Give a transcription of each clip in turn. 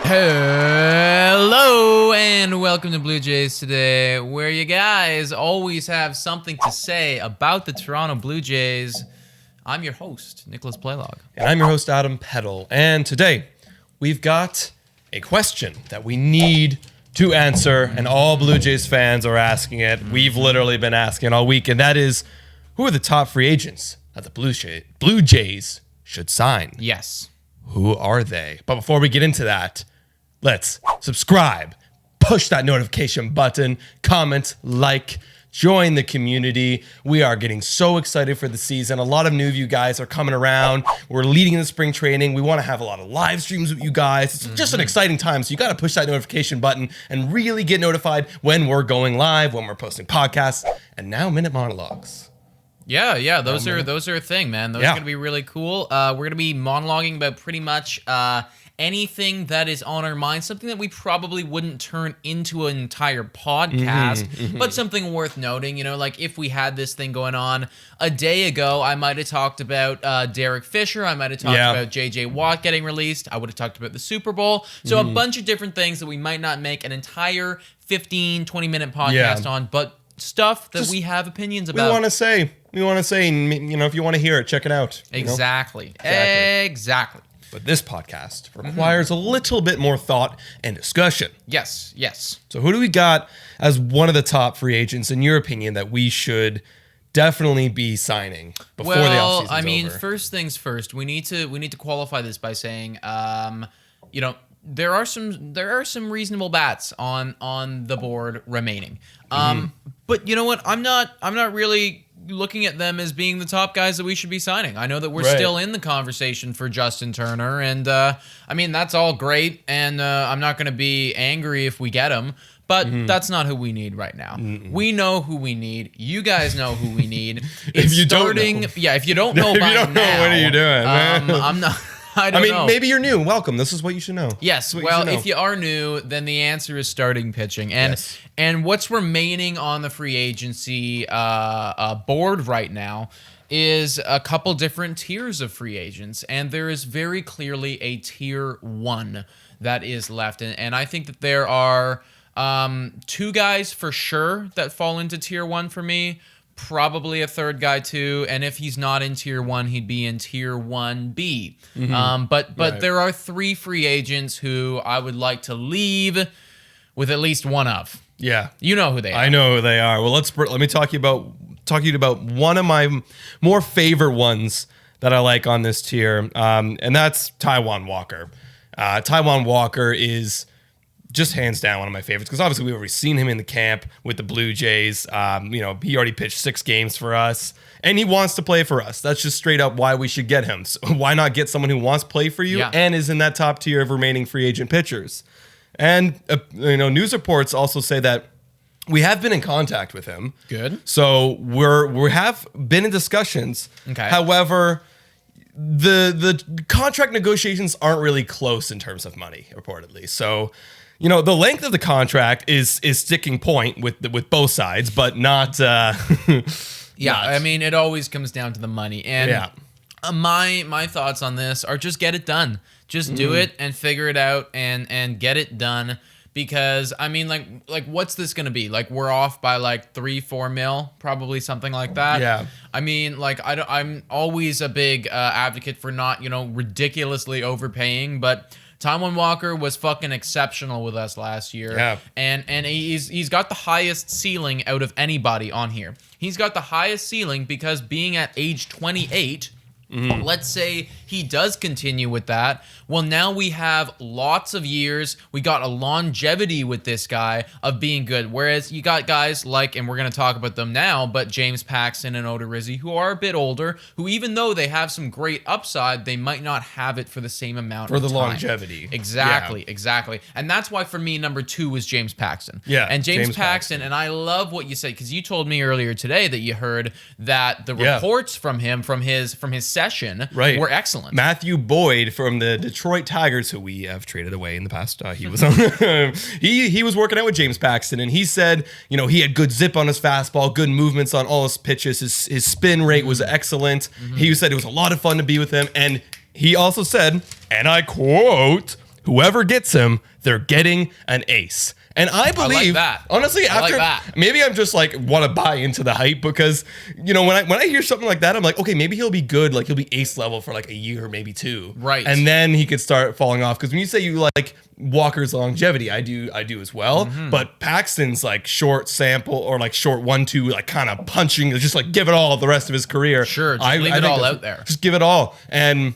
Hello and welcome to Blue Jays Today, where you guys always have something to say about the Toronto Blue Jays. I'm your host, Nicholas Playlog. And I'm your host, Adam Peddle. And today, we've got a question that we need to answer, and all Blue Jays fans are asking it. We've literally been asking it all week, and that is, who are the top free agents that the Blue Jays should sign? Yes. Who are they? But before we get into that, let's subscribe, push that notification button, comment, like, join the community. We are getting so excited for the season. A lot of new of you guys are coming around. We're leading in the spring training. We want to have a lot of live streams with you guys. It's just an exciting time. So you got to push that notification button and really get notified when we're going live, when we're posting podcasts, and now Minute Monologues. Yeah, those are a thing, man. Those are going to be really cool. We're going to be monologuing about pretty much anything that is on our mind, something that we probably wouldn't turn into an entire podcast, but something worth noting. You know, like if we had this thing going on a day ago, I might have talked about Derek Fisher. I might have talked about J.J. Watt getting released. I would have talked about the Super Bowl. So a bunch of different things that we might not make an entire 15, 20-minute podcast on, but stuff that we have opinions about. We want to say, you know, if you want to hear it, check it out. Exactly. But this podcast requires a little bit more thought and discussion. Yes. So who do we got as one of the top free agents, in your opinion, that we should definitely be signing before the offseason's over? I mean, first things first, we need to qualify this by saying, you know, there are some reasonable bats on the board remaining. But you know what? I'm not really looking at them as being the top guys that we should be signing. I know that we're still in the conversation for Justin Turner, and I mean, that's all great, and I'm not going to be angry if we get him, but that's not who we need right now. We know who we need. You guys know who we need. If you don't know, what are you doing, man? I'm not. I mean, maybe you're new. Welcome. This is what you should know. Yes. Well, if you are new, then the answer is starting pitching. And what's remaining on the free agency board right now is a couple different tiers of free agents. And there is very clearly a tier 1 that is left. And I think that there are 2 guys for sure that fall into tier 1 for me. Probably a third guy too, and if he's not in tier 1, he'd be in tier 1B. But there are 3 free agents who I would like to leave with at least one of. Yeah, you know who they are. I know who they are. Well, let me talk to you about one of my more favorite ones that I like on this tier, and that's Taijuan Walker. Taijuan Walker is just hands down one of my favorites, because obviously we've already seen him in the camp with the Blue Jays. You know, he already pitched 6 games for us, and he wants to play for us. That's just straight up why we should get him. So why not get someone who wants to play for you and is in that top tier of remaining free agent pitchers? And you know, news reports also say that we have been in contact with him. Good. So we have been in discussions. Okay. However, the contract negotiations aren't really close in terms of money, reportedly. So, you know, the length of the contract is sticking point with both sides, but not. I mean, it always comes down to the money, and my thoughts on this are just get it done, just do it and figure it out and get it done. Because I mean, like, what's this gonna be? Like, we're off by like 3-4 mil, probably something like that. Yeah. I mean, like, I'm always a big advocate for not, you know, ridiculously overpaying, but Taijuan Walker was fucking exceptional with us last year. Yeah. And he's got the highest ceiling out of anybody on here. He's got the highest ceiling because being at age 28, let's say he does continue with that. Well, now we have lots of years. We got a longevity with this guy of being good. Whereas you got guys like, and we're going to talk about them now, but James Paxton and Odorizzi, who are a bit older, who even though they have some great upside, they might not have it for the same amount of time. For the longevity. Exactly. And that's why for me, number 2 was James Paxton. Yeah. And James Paxton, and I love what you said, because you told me earlier today that you heard that the reports from him, from his session, were excellent. Matthew Boyd from the Detroit Tigers, who we have traded away in the past. He was on. he was working out with James Paxton, and he said, you know, he had good zip on his fastball, good movements on all his pitches. His spin rate was excellent. He said it was a lot of fun to be with him, and he also said, and I quote, whoever gets him, they're getting an ace. And I believe, honestly, maybe I'm just like want to buy into the hype because, you know, when I hear something like that, I'm like, okay, maybe he'll be good. Like he'll be ace level for like a year, maybe 2. Right. And then he could start falling off. Because when you say you like Walker's longevity, I do as well. But Paxton's like short sample or like short 1-2, like kind of punching, just like give it all the rest of his career. Sure. Just leave it all out there. Just give it all. And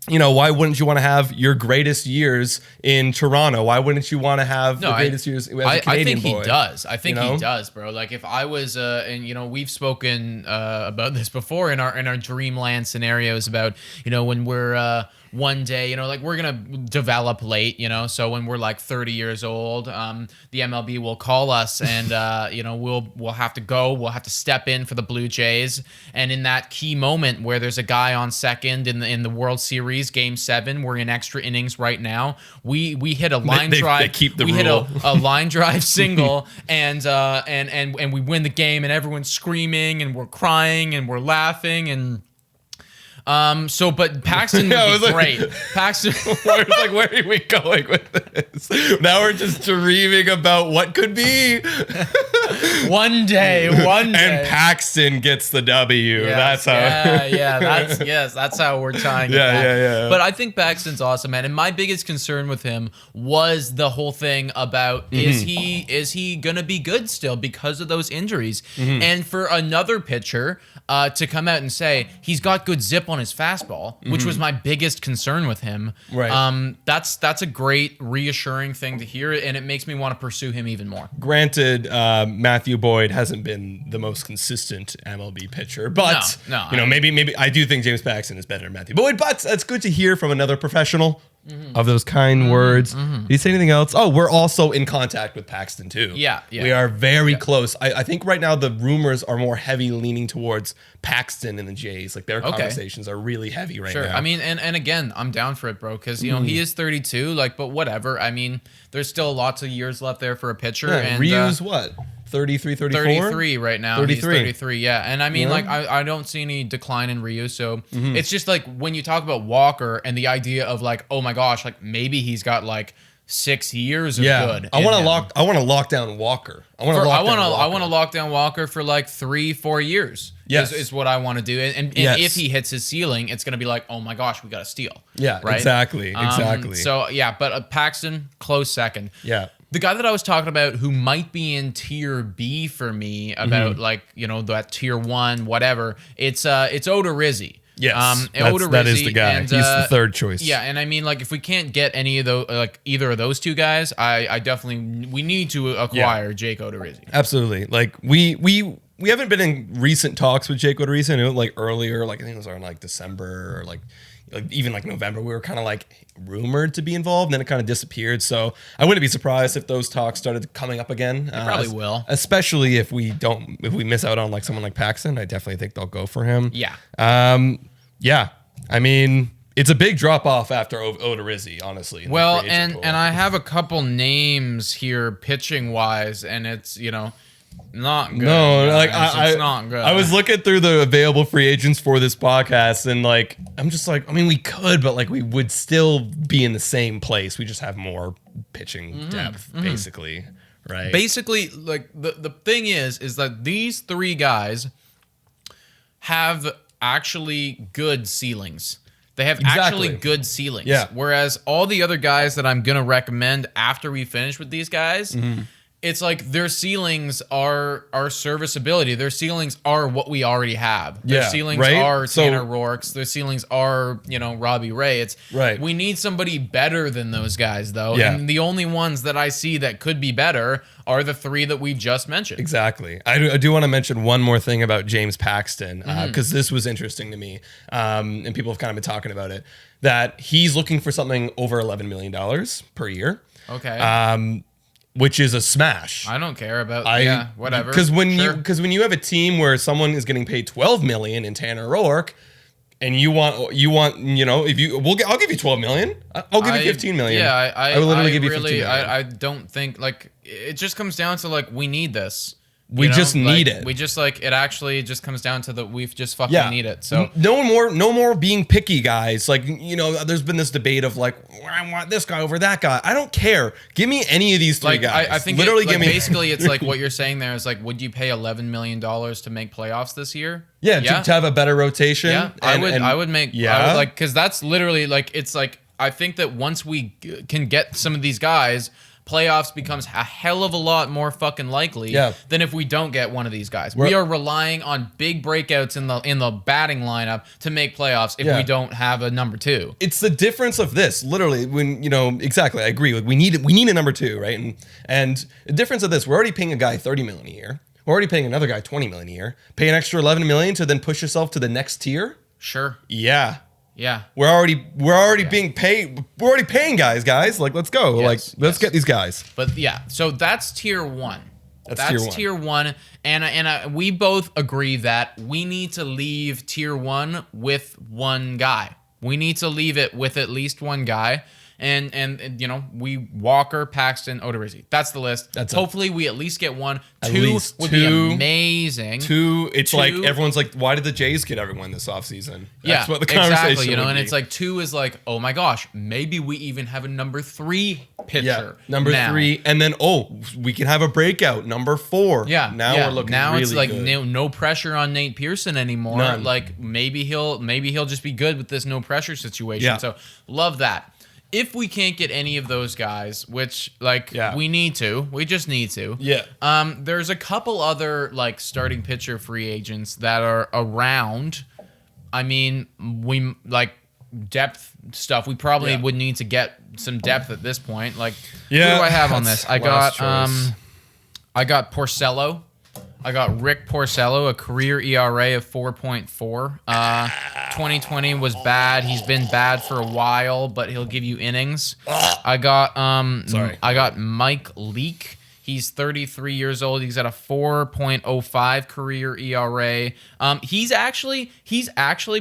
you know, why wouldn't you want to have your greatest years in Toronto? Why wouldn't you want to have the greatest years as a Canadian boy? I think he does. I think he does, bro. Like if I was, and you know, we've spoken about this before in our dreamland scenarios about, you know, when we're one day, you know, like we're gonna develop late, you know, so when we're like 30 years old, the MLB will call us and you know, we'll have to step in for the Blue Jays, and in that key moment where there's a guy on second in the World Series Game 7, we're in extra innings right now, we hit a line drive, they keep the we rule. hit a line drive single and we win the game and everyone's screaming and we're crying and we're laughing and but Paxton would be great. Paxton, like, where are we going with this? Now we're just dreaming about what could be. One day. And Paxton gets the W. Yes, that's how. That's how we're tying it back. Yeah. But I think Paxton's awesome, man. And my biggest concern with him was the whole thing about is he gonna be good still because of those injuries? And for another pitcher to come out and say he's got good zip on his fastball, which was my biggest concern with him. Right. That's a great reassuring thing to hear, and it makes me want to pursue him even more. Granted, Matthew Boyd hasn't been the most consistent MLB pitcher, but you know, maybe I do think James Paxton is better than Matthew Boyd, but that's good to hear from another professional. Of those kind words. Did you say anything else? Oh, we're also in contact with Paxton too. Yeah. We are very close. I think right now the rumors are more heavy leaning towards Paxton and the Jays. Like their conversations are really heavy right now. I mean, and again, I'm down for it, bro, because you know he is 32. Like, but whatever. I mean, there's still lots of years left there for a pitcher. Yeah, and Ryu's what? 33, 34? 33 right now. 33. He's 33, yeah. And I mean, like, I don't see any decline in Ryu. So it's just like when you talk about Walker and the idea of like, oh my gosh, like maybe he's got like 6 years of good. I want to lock down Walker. I want to lock down Walker for like 3-4 years. Yes. Is what I want to do. And if he hits his ceiling, it's going to be like, oh my gosh, we got to steal. Yeah, right? Exactly. So yeah, but Paxton, close second. Yeah. The guy that I was talking about who might be in tier B for me about like, you know, that tier 1, whatever, it's Odorizzi. Yes, that is the guy. And, he's the third choice. Yeah, and I mean, like, if we can't get any of those, like either of those two guys, I definitely we need to acquire Jake Odorizzi. Absolutely. Like we haven't been in recent talks with Jake Odorizzi. I know, like earlier, like I think it was around like December or like even like November, we were kind of like rumored to be involved, and then it kind of disappeared. So I wouldn't be surprised if those talks started coming up again. They probably will, especially if we miss out on like someone like Paxton. I definitely think they'll go for him. Yeah. Yeah. I mean, it's a big drop off after Odorizzi, honestly. Well, and I have a couple names here pitching wise, and it's, you know, not good. No, like it's not good. I was looking through the available free agents for this podcast, and like I'm just like, I mean, we could, but like we would still be in the same place. We just have more pitching depth, basically, right? Basically, like the thing is that these three guys have actually good ceilings. They have actually good ceilings. Yeah. Whereas all the other guys that I'm gonna recommend after we finish with these guys. It's like their ceilings are serviceability. Their ceilings are what we already have. Their ceilings are Tanner Rourke's. Their ceilings are, you know, Robbie Ray. It's we need somebody better than those guys, though. Yeah. And the only ones that I see that could be better are the three that we just mentioned. Exactly. I do want to mention one more thing about James Paxton, because this was interesting to me, and people have kind of been talking about it, that he's looking for something over $11 million per year. Okay. Which is a smash. I don't care about whatever. Because when you have a team where someone is getting paid $12 million in Tanner Rourke, and you want you know, I'll give you $12 million. I'll give you $15 million. Yeah, I will literally give you $15 million. I don't think, like, it just comes down to like we need this. We just need it. We just it actually just comes down to we just fucking need it. So no more being picky, guys. There's been this debate of I want this guy over that guy. I don't care. Give me any of these three guys. I think literally give me. Basically, it's what you're saying there is would you pay $11 million to make playoffs this year? Yeah, to have a better rotation. Yeah, I would make. Yeah, because that's literally it's I think that once we can get some of these guys, playoffs becomes a hell of a lot more fucking likely than if we don't get one of these guys. We are relying on big breakouts in the batting lineup to make playoffs if we don't have a number 2. It's the difference of this, literally, when, exactly, I agree. We need a number 2, right? And the difference of this, we're already paying a guy $30 million a year. We're already paying another guy $20 million a year. Pay an extra $11 million to then push yourself to the next tier? Sure. Yeah. Yeah. We're already being paid. We're already paying guys. Let's go. Yes, let's get these guys. But yeah, so that's tier 1. That's tier 1. And we both agree that we need to leave tier 1 with one guy. We need to leave it with at least one guy. And we Walker, Paxton, Odorizzi. That's the list. Hopefully we at least get one. Two would be amazing. 2, it's everyone's why did the Jays get everyone this offseason? That's what the conversation exactly. And it's 2 is oh my gosh, maybe we even have a number 3 pitcher. Yeah, number 3, and then we can have a breakout. Number 4. Yeah. Now we're looking now really it's good. No pressure on Nate Pearson anymore. None. Maybe he'll just be good with this no pressure situation. Yeah. So love that. If we can't get any of those guys, which we just need to. Yeah. There's a couple other starting pitcher free agents that are around. I mean, we depth stuff. We probably would need to get some depth at this point. Who do I have on this? I got Porcello. I got Rick Porcello, a career ERA of 4.4. 2020 was bad. He's been bad for a while, but he'll give you innings. I got Mike Leake. He's 33 years old. He's at a 4.05 career ERA. He's actually,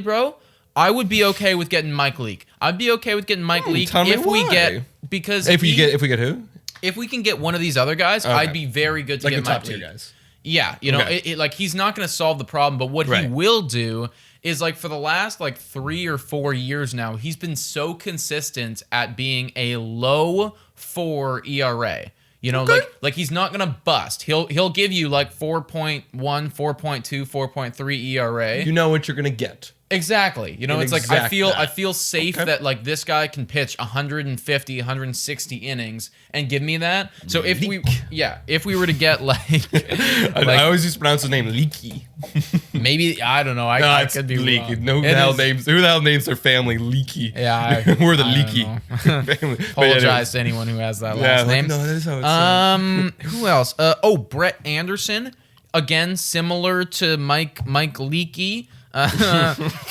bro, I would be okay with getting Mike Leake. I'd be okay with getting Mike Leake if we get who? If we can get one of these other guys, I'd be very good to get the Mike top tier Leake. guys. Yeah, he's not going to solve the problem, but what he will do is for the last 3 or 4 years now, he's been so consistent at being a low 4 ERA. He's not going to bust. He'll give you 4.1, 4.2, 4.3 ERA. You know what you're going to get. Exactly. I feel safe that this guy can pitch 150, 160 innings and give me that. So if we were to get I always used to pronounce his name Leaky. Maybe I don't know. I could be Leaky. wrong. Who the hell names their family Leaky? Yeah, we're the Leaky family. Apologize to anyone who has that last name. No, that is how it's who else? Brett Anderson. Again, similar to Mike Leakey.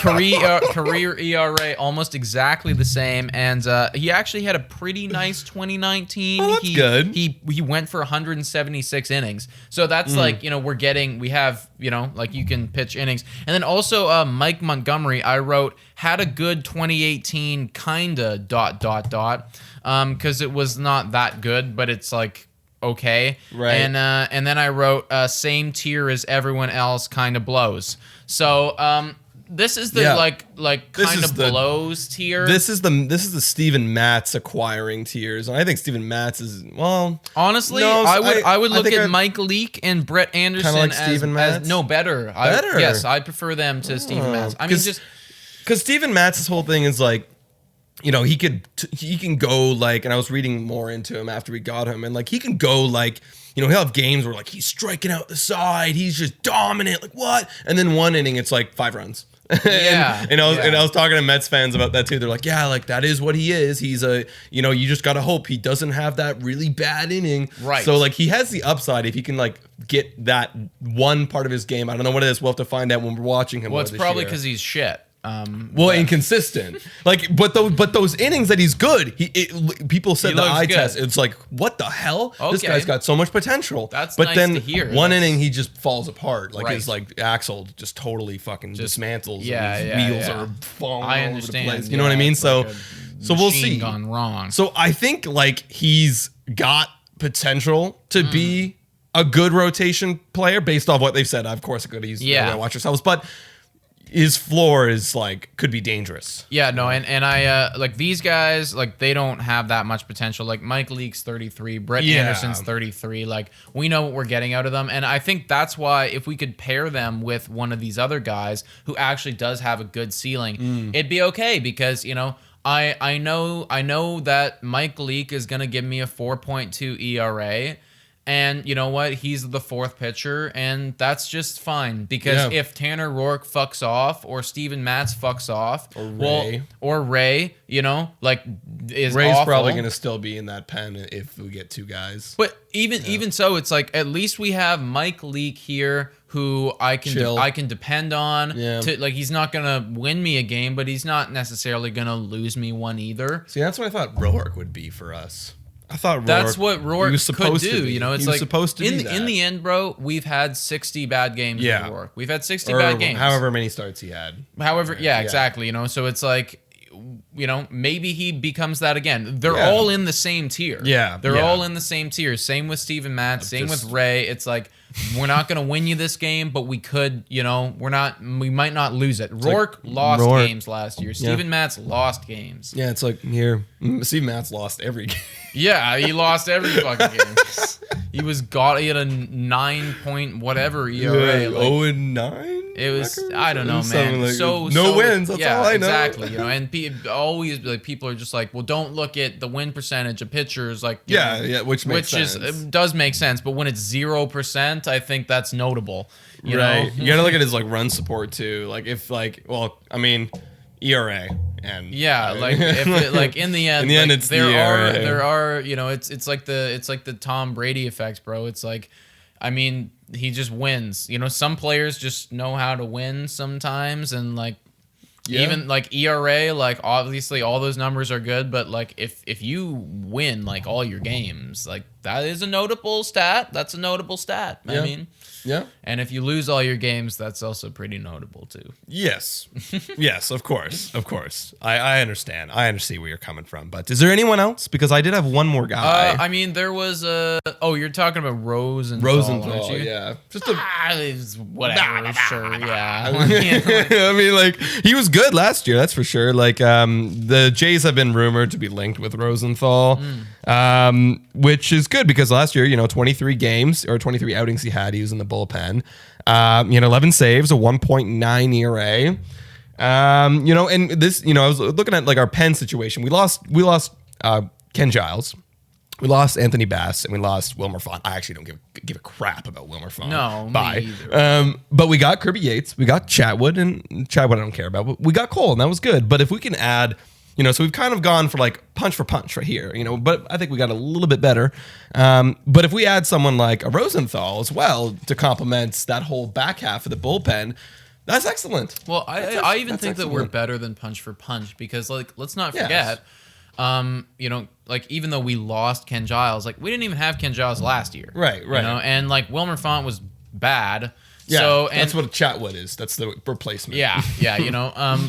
Career ERA almost exactly the same, and he actually had a pretty nice 2019. Oh, that's good. He went for 176 innings, so that's we have you can pitch innings, and then also Mike Montgomery. I wrote had a good 2018 kinda ... because it was not that good, but it's okay, right? And then I wrote same tier as everyone else, kind of blows. So this is the kind of blows tier. This is the Steven Matz acquiring tiers, and I think Steven Matz is honestly. No, I would look at Mike Leake and Brett Anderson as better. Yes, I prefer them to Steven Matz. I mean, just because Steven Matz's whole thing is he can go and I was reading more into him after we got him, and he can go he'll have games where he's striking out the side, he's just dominant, what? And then one inning it's 5 runs. and I was talking to Mets fans about that too. They're that is what he is. He's you just gotta hope he doesn't have that really bad inning. Right. So he has the upside if he can get that one part of his game. I don't know what it is. We'll have to find out when we're watching him. Well, it's probably because he's shit. Inconsistent. But those innings that he's good, people said the eye test. It's what the hell? Okay. This guy's got so much potential. That's but nice then to hear. One inning he just falls apart. His right. axle just totally fucking dismantles. Yeah, and his wheels are falling all over the place. You know what I mean? So we'll see. Gone wrong. So I think he's got potential to be a good rotation player based off what they've said. Of course, I could use watch yourselves, but his floor is like could be dangerous. Yeah, no, and I like these guys, like they don't have that much potential. Like Mike Leake's 33, Brett Anderson's 33. Like we know what we're getting out of them, and I think that's why if we could pair them with one of these other guys who actually does have a good ceiling, it'd be okay because I know that Mike Leake is gonna give me a 4.2 ERA. And you know what? He's the fourth pitcher, and that's just fine. Because if Tanner Roark fucks off, or Steven Matz fucks off, or Ray, like is Ray's awful. probably going to still be in that pen if we get two guys. But even so, it's like at least we have Mike Leake here, who I can depend on. Yeah. Like he's not gonna win me a game, but he's not necessarily gonna lose me one either. See, that's what I thought Roark would be for us. I thought that's what Roark could do. It's like supposed to in the end, bro. We've had 60 bad games with Roark. We've had 60 bad games. However many starts he had. Exactly. So it's like, maybe he becomes that again. They're all in the same tier. They're all in the same tier. Same with Steven Matz. Same with Ray. It's like we're not gonna win you this game, but we could. We might not lose it. Roark lost games last year. Steven Matz lost games. Yeah, it's like here. Steven Matz lost every game. Yeah, he lost every fucking game. He had a 9 point whatever ERA. 0-9. It was I don't know, man. Like no wins. That's all I know. Exactly. And always like people are just like, well, don't look at the win percentage of pitchers. Like which makes sense. It does make sense. But when it's 0%, I think that's notable. You know? You got to look at his like run support too. Like if ERA and like in the end, it's the ERA. There are it's like the Tom Brady effect, bro. It's like, I mean, he just wins. Some players just know how to win sometimes, and like even like ERA, like obviously all those numbers are good, but like if you win like all your games, like that is a notable stat. That's a notable stat. I mean. Yeah. And if you lose all your games, that's also pretty notable too. Yes. Yes, of course. Of course. I understand. I understand where you're coming from. But is there anyone else? Because I did have one more guy. I mean, there was you're talking about Rosenthal, aren't you? Yeah. Just whatever, sure, yeah. I mean, like, he was good last year, that's for sure. Like, the Jays have been rumored to be linked with Rosenthal, which is good because last year, 23 games or 23 outings he was in the bullpen. 11 saves, a 1.9 ERA. And this, I was looking at like our pen situation. We lost Ken Giles. We lost Anthony Bass, and we lost Wilmer Font. I actually don't give a crap about Wilmer Font. No, bye. Me either. But we got Kirby Yates, we got Chatwood, and Chatwood I don't care about. But we got Cole, and that was good. But if we can add, so we've kind of gone for like punch for punch right here, But I think we got a little bit better. But if we add someone like a Rosenthal as well to complement that whole back half of the bullpen, that's excellent. Well, I even think that we're better than punch for punch because, like, let's not forget, like even though we lost Ken Giles, like we didn't even have Ken Giles last year, right, and like Wilmer Font was bad. Yeah, so, that's what Chatwood is. That's the replacement. Yeah,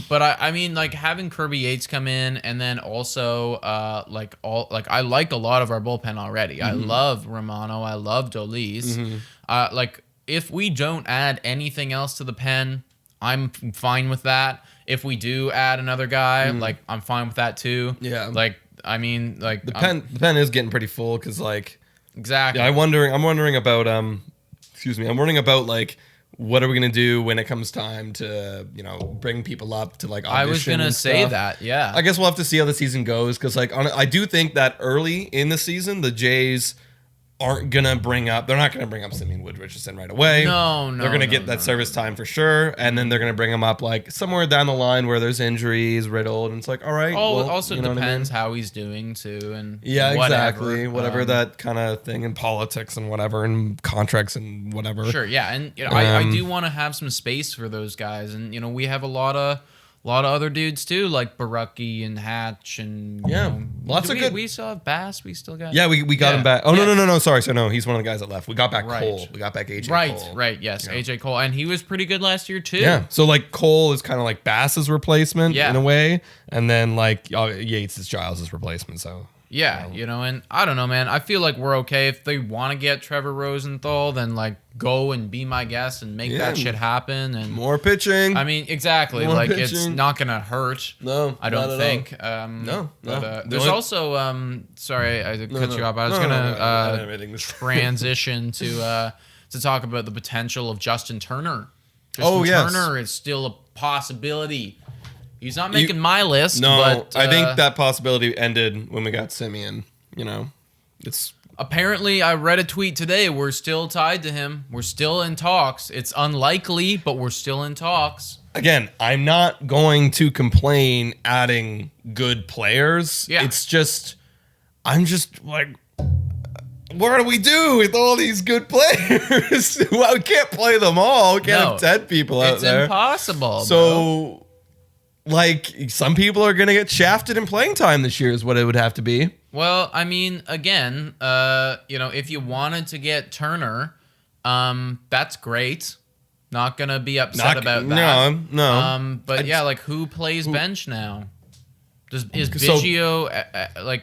but I mean, like having Kirby Yates come in, and then also, I like a lot of our bullpen already. Mm-hmm. I love Romano. I love Dolis. Mm-hmm. Like if we don't add anything else to the pen, I'm fine with that. If we do add another guy, like I'm fine with that too. Yeah. Like I mean, like the pen is getting pretty full because like exactly. Yeah, I'm wondering about I'm wondering about like what are we gonna do when it comes time to bring people up to like audition. I was gonna say that. Yeah. I guess we'll have to see how the season goes because like I do think that early in the season the Jays aren't gonna bring up. They're not gonna bring up Simeon Wood Richardson right away. No. They're gonna get that service time for sure, and then they're gonna bring him up like somewhere down the line where there's injuries, riddled, and it's like, all right. Also depends how he's doing too, and exactly, whatever that kind of thing in politics and whatever, and contracts and whatever. Sure, yeah, and I do want to have some space for those guys, and we have a lot of other dudes too, like Barucki and Hatch, and lots of good. We still have Bass. We still got. Yeah, we got him back. Oh no! Sorry, so no, he's one of the guys that left. We got back Cole. We got back AJ. Cole. Right. Yes, AJ Cole, and he was pretty good last year too. Yeah. So like Cole is kind of like Bass's replacement in a way, and then like Yates is Giles' replacement. So Yeah, and I don't know, man. I feel like we're okay. If they want to get Trevor Rosenthal, then like go and be my guest and make that shit happen. And more pitching. I mean, exactly. More like pitching. It's not gonna hurt. No, I don't think. No. But, there's also sorry, I cut you off. I was gonna transition to talk about the potential of Justin Turner. Turner is still a possibility. He's not making my list. No, but, I think that possibility ended when we got Semien. It's apparently I read a tweet today. We're still tied to him. We're still in talks. It's unlikely, but we're still in talks. Again, I'm not going to complain adding good players. Yeah. It's just, I'm just like, what do we do with all these good players? Well, we can't play them all. We can't have 10 people out there. It's impossible. So. Like, some people are going to get shafted in playing time this year is what it would have to be. Well, I mean, again, if you wanted to get Turner, that's great. Not going to be upset about that. No. But like, who plays bench now? Is Biggio,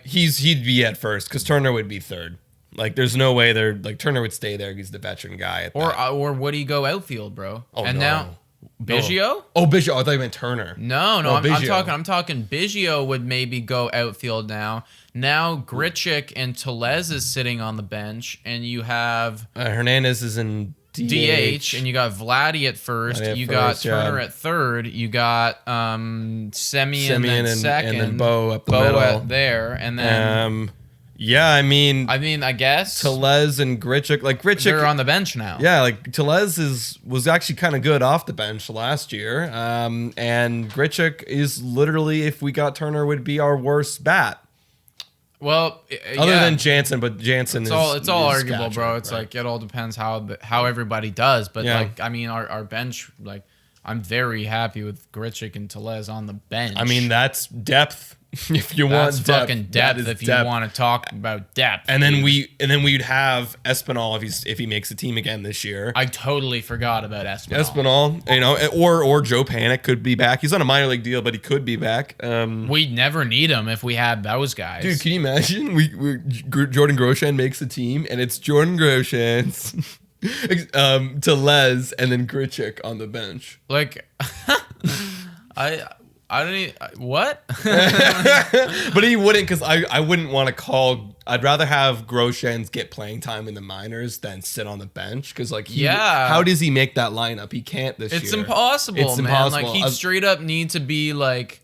he'd be at first because Turner would be third. Like, there's no way Turner would stay there. He's the veteran guy. Or would he go outfield, bro? Oh, and no. now... Biggio? Oh, Biggio. I thought you meant Turner. No. I'm talking Biggio would maybe go outfield now. Now Grichuk and Tellez is sitting on the bench, and you have Hernandez is in DH, and you got Vladdy at first. You got Turner at third. You got Semien at second, and then Bo up the middle there, and then. Yeah, I mean, I guess Tellez and Grichuk, they're on the bench now. Yeah, like Tellez was actually kind of good off the bench last year, and Grichuk is literally, if we got Turner, would be our worst bat. Well, other than Jansen, but Jansen it's all arguable, bro. It's like it all depends how everybody does, but I mean, our bench, like, I'm very happy with Grichuk and Tellez on the bench. I mean, that's depth. If you want depth, fucking depth. If you want to talk about depth, and then we'd have Espinal if he makes the team again this year. I totally forgot about Espinal. Or Joe Panic could be back. He's on a minor league deal, but he could be back. We'd never need him if we had those guys. Dude, can you imagine? Jordan Grosjean makes the team, and it's Jordan Grosjean's Tellez and then Grichuk on the bench. Like, I don't even, what? But he wouldn't, because I wouldn't want to call. I'd rather have Grosjean's get playing time in the minors than sit on the bench, because how does he make that lineup? He can't this year. It's impossible, man. Like, he straight up need to be like.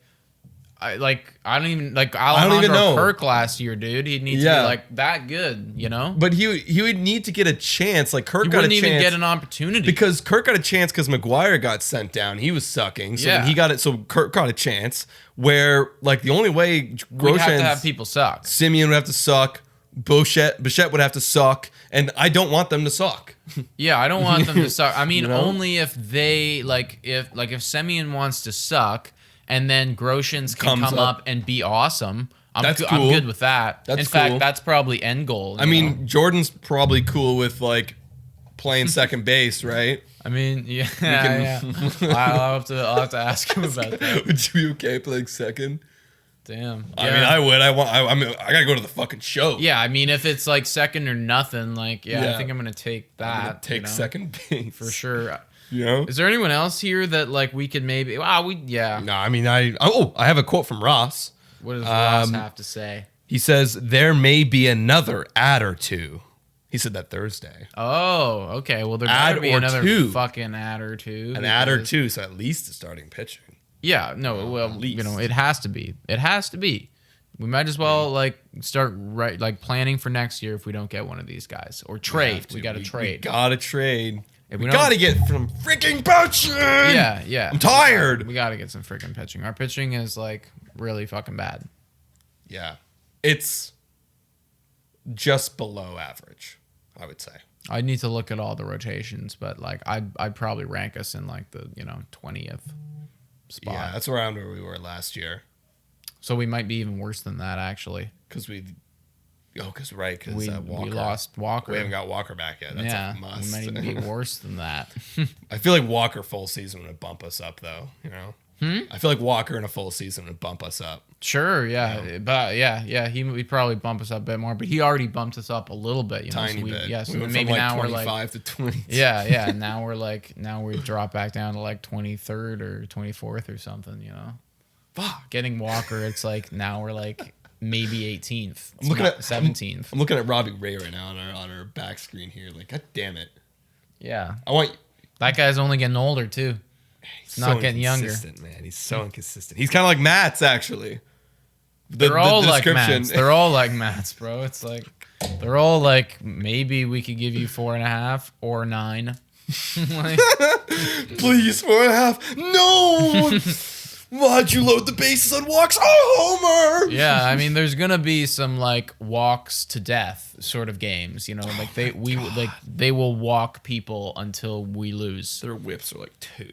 I don't even Alejandro Kirk last year, dude. He'd need to be like that good, But he would need to get a chance. Like Kirk got a chance. He wouldn't even get an opportunity because Kirk got a chance because McGuire got sent down. He was sucking, so then he got it. So Kirk got a chance. Where like the only way we'd have to have people suck. Semien would have to suck. Bichette would have to suck, and I don't want them to suck. Yeah, I don't want them to suck. I mean, only if they if Semien wants to suck. And then Grosjean's can come up and be awesome. I'm good with that. In fact, that's probably end goal. I mean, Jordan's probably cool with like playing second base, right? I mean, yeah. I'll have to ask him about that. Would you be okay playing second? Damn. I mean, I would. I gotta go to the fucking show. Yeah, I mean, if it's like second or nothing, I think I'm gonna take that. Take second base for sure. Is there anyone else here that like we could maybe? No, I mean, I have a quote from Ross. What does Ross have to say? He says there may be another ad or two. He said that Thursday. Oh, okay. Well, there better be another fucking ad or two. An ad or two, so at least a starting pitching. Yeah. No. Well, it has to be. It has to be. We might as well start planning for next year if we don't get one of these guys or trade. We got to trade. We got to trade. We gotta get some freaking pitching. Yeah. I'm tired. We gotta get some freaking pitching. Our pitching is really fucking bad. Yeah, it's just below average, I would say. I'd need to look at all the rotations, but I'd probably rank us in the 20th spot. Yeah, that's around where we were last year. So we might be even worse than that, actually. Because we lost Walker. We haven't got Walker back yet. That's a must. We might even be worse than that. I feel like Walker full season would bump us up, though. I feel like Walker in a full season would bump us up. Sure, yeah. But he'd probably bump us up a bit more, but he already bumped us up a little bit, Tiny bit. Yeah, so we went maybe from now 25 we're like to 20. Yeah, now we drop back down to like 23rd or 24th or something, Fuck. Getting Walker, it's like now we're like maybe 18th. I'm looking at 17th. I'm looking at Robbie Ray right now on our back screen here. Like, God damn it. Yeah. I want that guy's only getting older too. He's not getting younger. Man, he's so inconsistent. He's kind of like Matt's actually. They're all like Matt's. They're all like Matt's, bro. It's like they're all like maybe we could give you 4.5 or 9. Like, please 4.5. No. Why'd you load the bases on walks? Oh, Homer! Yeah, I mean, there's gonna be some like walks to death sort of games, like they will walk people until we lose. Their whips are like 2.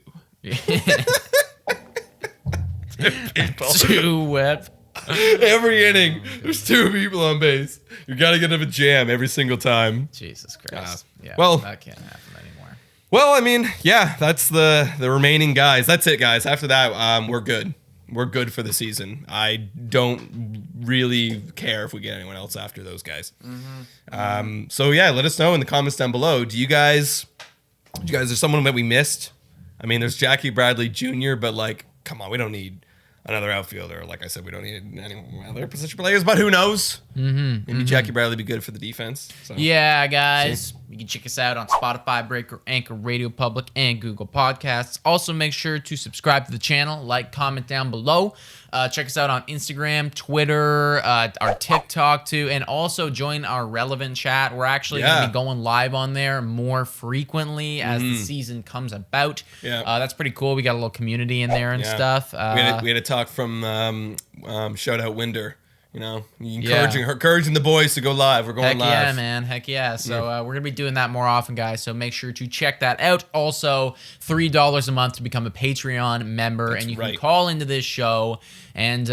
Two whip. Every inning, there's 2 people on base. You gotta get a jam every single time. Jesus Christ. Yeah. Well, that can't happen anymore. Well, I mean, yeah, that's the remaining guys. That's it, guys. After that, we're good. We're good for the season. I don't really care if we get anyone else after those guys. So yeah, let us know in the comments down below. Do you guys? There's someone that we missed? I mean, there's Jackie Bradley Jr., but like, come on, we don't need another outfielder. Like I said, we don't need any other position players, but who knows? Maybe Jackie Bradley be good for the defense. So. Yeah, guys. You can check us out on Spotify, Breaker, Anchor, Radio Public, and Google Podcasts. Also, make sure to subscribe to the channel, like, comment down below. Check us out on Instagram, Twitter, our TikTok too, and also join our relevant chat. We're actually going to be going live on there more frequently as the season comes about. Yeah, that's pretty cool. We got a little community in there and stuff. We had a talk from Shout Out Winder. Encouraging the boys to go live. We're going live. Heck yeah, man. Heck yeah. So we're going to be doing that more often, guys. So make sure to check that out. Also, $3 a month to become a Patreon member. That's and you can call into this show and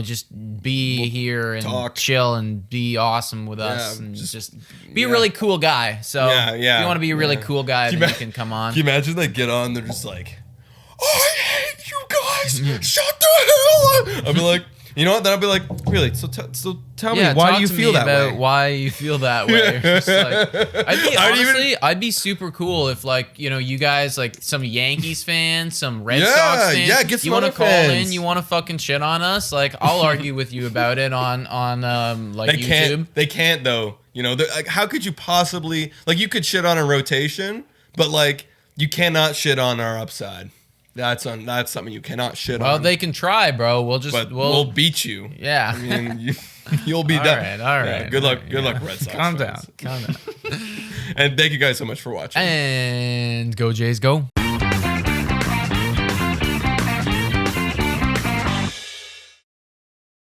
just be here and talk. Chill and be awesome with us. And just be a really cool guy. So if you want to be a really cool guy, then you can come on. Can you imagine they get on, they're just like, I hate you guys. Shut the hell up. I'll be like, you know what? Then I'll be like, really? So tell me, why do you feel that way? Why you feel that way? Just like, I'd be super cool if you guys like some Yankees fans, some Red Sox fans. Yeah, get some you want to call fans. in? You want to fucking shit on us? Like, I'll argue with you about it on YouTube. They can't though. Like, how could you possibly you could shit on a rotation, but like you cannot shit on our upside. That's something you cannot shit on. Well, they can try, bro. We'll beat you. Yeah. I mean, you'll be done. All right. Yeah, good luck, Red Sox. Calm down. And thank you guys so much for watching. And go Jays, go.